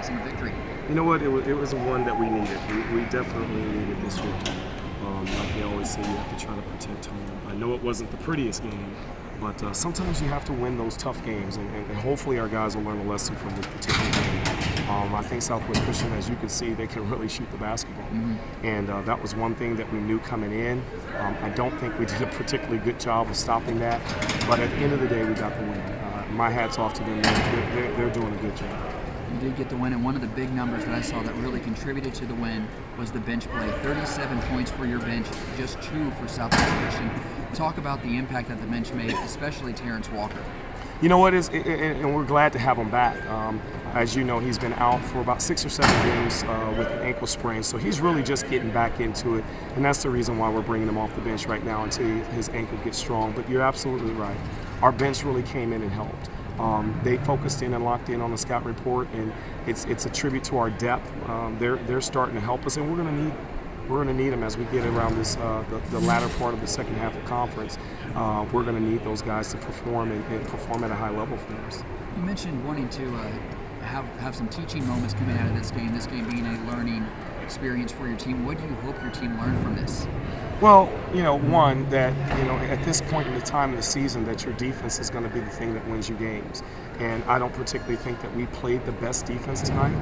thoughts on the victory? You know what? It was one that we needed. We definitely needed this victory. Like they always say, you have to try to protect home. I know it wasn't the prettiest game, but sometimes you have to win those tough games, and hopefully our guys will learn a lesson from this particular game. I think Southwest Christian, as you can see, they can really shoot the basketball. And that was one thing that we knew coming in. I don't think we did a particularly good job of stopping that, but at the end of the day, we got the win. My hat's off to them. They're doing a good job. You did get the win, and one of the big numbers that I saw that really contributed to the win was the bench play. 37 points for your bench, just 2 for Southwest Christian. Talk about the impact that the bench made, especially Terrence Walker. You know what, and we're glad to have him back. As you know, he's been out for about 6 or 7 games with an ankle sprain, so he's really just getting back into it, and that's the reason why we're bringing him off the bench right now until his ankle gets strong. But you're absolutely right. Our bench really came in and helped. They focused in and locked in on the scout report, and it's a tribute to our depth. They're starting to help us, and we're going to need them as we get around this the latter part of the second half of conference. We're going to need those guys to perform and perform at a high level for us. You mentioned wanting to have some teaching moments coming out of this game being a learning experience for your team. What do you hope your team learned from this? Well, one, that, at this point in the time of the season, that your defense is going to be the thing that wins you games. And I don't particularly think that we played the best defense tonight.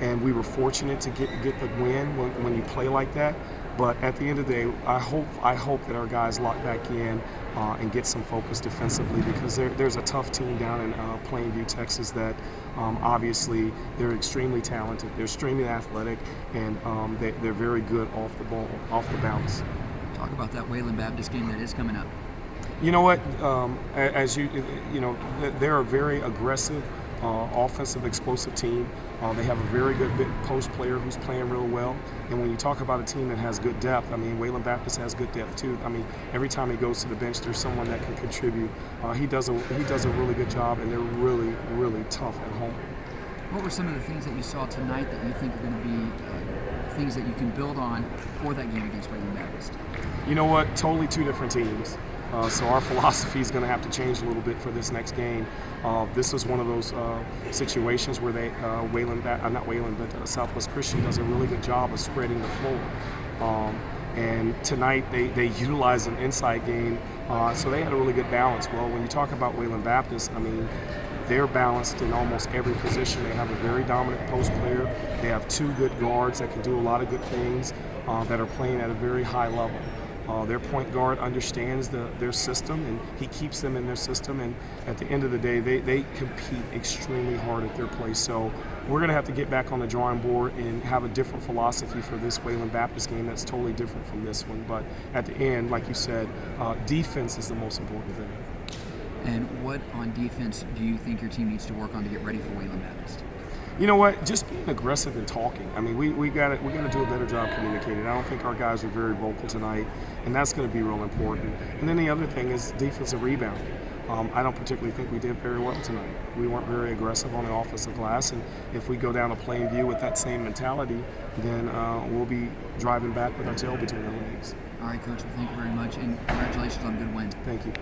And we were fortunate to get the win when you play like that. But at the end of the day, I hope that our guys lock back in and get some focus defensively, because there's a tough team down in Plainview, Texas, that obviously they're extremely talented, they're extremely athletic, and they're very good off the ball, off the bounce. Talk about that Wayland Baptist game that is coming up. You know what? They're a very aggressive, offensive, explosive team. They have a very good post player who's playing real well. And when you talk about a team that has good depth, I mean, Wayland Baptist has good depth too. I mean, every time he goes to the bench, there's someone that can contribute. He does a really good job, and they're really, really tough at home. What were some of the things that you saw tonight that you think are going to be things that you can build on for that game against Wayland Baptist? You know what? Totally two different teams. So our philosophy is going to have to change a little bit for this next game. This is one of those situations where Southwest Christian does a really good job of spreading the floor. And tonight they utilized an inside game, so they had a really good balance. Well, when you talk about Wayland Baptist, I mean, they're balanced in almost every position. They have a very dominant post player. They have 2 good guards that can do a lot of good things, that are playing at a very high level. Their point guard understands their system, and he keeps them in their system, and at the end of the day, they compete extremely hard at their place. So we're going to have to get back on the drawing board and have a different philosophy for this Wayland Baptist game that's totally different from this one. But at the end, like you said, defense is the most important thing. And what on defense do you think your team needs to work on to get ready for Wayland Baptist? You know what? Just being aggressive and talking. I mean, we got to do a better job communicating. I don't think our guys were very vocal tonight, and that's going to be real important. And then the other thing is defensive rebounding. I don't particularly think we did very well tonight. We weren't very aggressive on the offensive glass, and if we go down to Plainview with that same mentality, then we'll be driving back with our tail between our legs. All right, Coach. Well, thank you very much, and congratulations on a good win. Thank you.